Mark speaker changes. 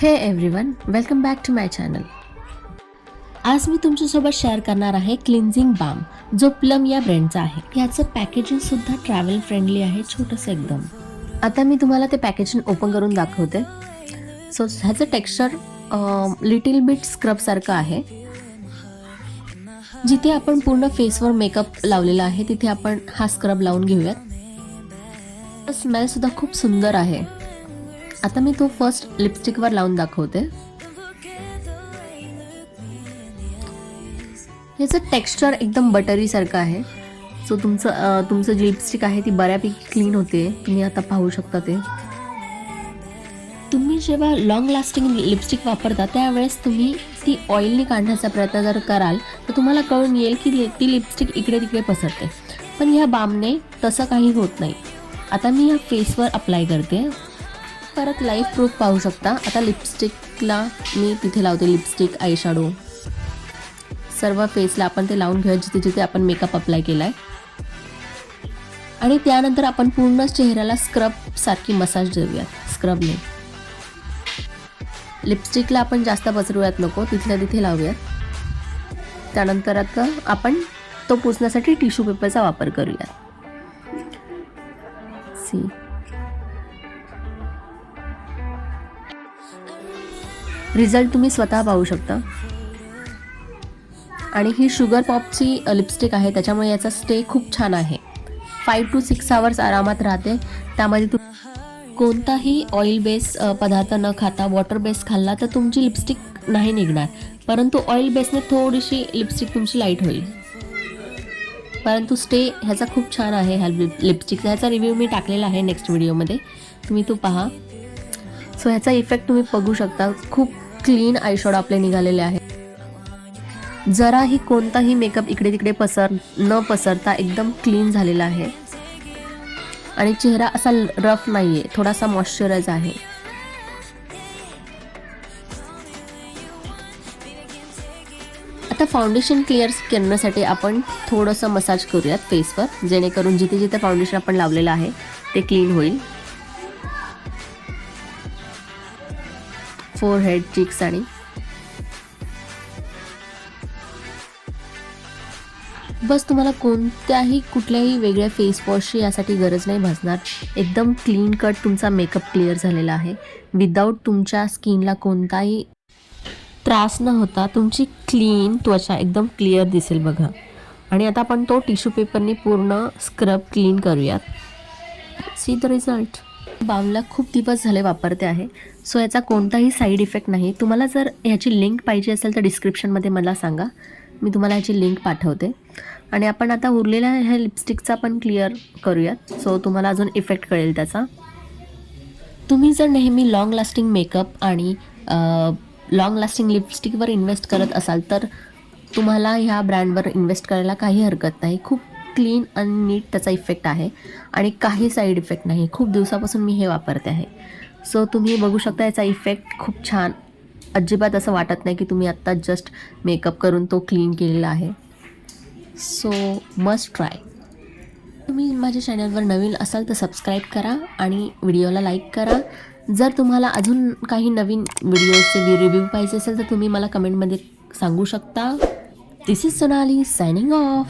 Speaker 1: हे everyone, welcome back to my channel. आज मी तुमच्यासोबत शेअर करणार आहे क्लिन्झिंग बाम, जो प्लम या ब्रँडचा आहे. याचं पॅकेजिंग सुद्धा ट्रॅव्हल फ्रेंडली आहे, छोटंसं एकदम. आता मी तुम्हाला ते पॅकेजिंग ओपन करून दाखवते. सो ह्याचं टेक्स्चर लिटिल बिट स्क्रबसारखं आहे. जिथे आपण पूर्ण फेसवर मेकअप लावलेला आहे तिथे आपण हा स्क्रब लावून घेऊयात. स्मेलसुद्धा खूप सुंदर आहे. आता मी तो फर्स्ट लिपस्टिकवर लावून दाखवते. याचं टेक्स्चर एकदम बटरी सारखं आहे. सो तुमचं जी लिपस्टिक आहे ती बऱ्यापैकी क्लीन होते. तुम्ही आता पाहू शकता ते. तुम्ही जेव्हा लॉंग लास्टिंग लिपस्टिक वापरता त्यावेळेस तुम्ही ती ऑइलनी काढण्याचा प्रयत्न जर कराल तर तुम्हाला कळून येईल की ती लिपस्टिक इकडे तिकडे पसरते. पण ह्या बामने तसं काही होत नाही. आता मी या फेसवर अप्लाय करते. परत लाईफ प्रूफ पाहू शकता. आता लिपस्टिकला मी तिथे लावते. लिपस्टिक, आय शॅडो सर्व फेसला आपण ते लावून घेऊया जिथे जिथे आपण मेकअप अप्लाय केला आहे. आणि त्यानंतर आपण पूर्ण चेहऱ्याला स्क्रब सारखी मसाज देऊयात स्क्रबने. लिपस्टिकला आपण जास्त पसरूयात नको, तिथल्या तिथे लावूयात. त्यानंतर आता आपण तो पुसण्यासाठी टिश्यू पेपरचा वापर करूयात. रिझल्ट तुम्ही स्वतः पाहू शकता. आणि ही शुगर पॉपची लिपस्टिक आहे, त्याच्यामुळे याचा स्टे खूप छान आहे. 5 to 6 आवर्स आरामात राहते. त्यामध्ये कोणताही ऑइल बेस पदार्थ न खाता वॉटर बेस खाल्ला तर तुमची लिपस्टिक नाही निघणार, परंतु ऑइल बेसने थोडीशी लिपस्टिक तुमची लाईट होईल. परंतु स्टे ह्याचा खूप छान आहे. ह्या लिपस्टिकचा ह्याचा रिव्ह्यू मी टाकलेला आहे नेक्स्ट व्हिडिओमध्ये, तुम्ही तो पहा. सो ह्याचा इफेक्ट तुम्ही बघू शकता. खूप क्लीन आयशॅडो आपले निघालेले आहे. जराही कोणताही मेकअप इकडे तिकडे न पसरता एकदम क्लीन झालेला आहे. आणि चेहरा असा रफ नाही आहे, थोडासा मॉइश्चराइज आहे. आता फाउंडेशन क्लिअर करण्यासाठी आपण थोडंसं मसाज करूयात फेसवर, जेणेकरून जिथे जिथे फाउंडेशन आपण लावलेलं आहे ते क्लीन होईल. फोरहेड, चिक्स आणि बस. तुम्हाला कुठल्याही वेगळ्या फेस वॉशची यासाठी गरज नाही भासणार. एकदम क्लीन कट तुमचा मेकअप क्लिअर झालेला आहे. विदाऊट तुमच्या स्किनला कोणताही त्रास न होता तुमची क्लीन त्वचा एकदम क्लिअर दिसेल बघा. आणि आता आपण तो टिश्यू पेपरने पूर्ण स्क्रब क्लीन करूयात. See the result. बामला खूप दिवस झाले वापरते आहे. सो याचा कोणताही साईड इफेक्ट नाही. तुम्हाला जर ह्याची लिंक पाहिजे असेल तर डिस्क्रिप्शनमध्ये मला सांगा, मी तुम्हाला ह्याची लिंक पाठवते. आणि आपण आता उरलेल्या ह्या लिपस्टिकचा पण क्लिअर करूयात. सो तुम्हाला अजून इफेक्ट कळेल त्याचा. तुम्ही जर नेहमी लॉंग लास्टिंग मेकअप आणि लॉंग लास्टिंग लिपस्टिकवर इन्व्हेस्ट करत असाल तर तुम्हाला ह्या ब्रँडवर इन्व्हेस्ट करायला काही हरकत नाही. खूप क्लीन आणि नीट त्याचा इफेक्ट आहे आणि काही साईड इफेक्ट नाही. खूप दिवसापासून मी हे वापरते आहे. सो तुम्ही बघू शकता याचा इफेक्ट खूप छान. अजिबात असं वाटत नाही की तुम्ही आत्ता जस्ट मेकअप करून तो क्लीन केलेला आहे. So must try. तुम्ही माझ्या चॅनलवर नवीन असाल तर सबस्क्राईब करा आणि व्हिडिओला लाईक करा. जर तुम्हाला अजून काही नवीन व्हिडिओचे रिव्ह्यू पाहिजे असेल तर तुम्ही मला कमेंटमध्ये सांगू शकता. दिस इज सोनाली सायनिंग ऑफ.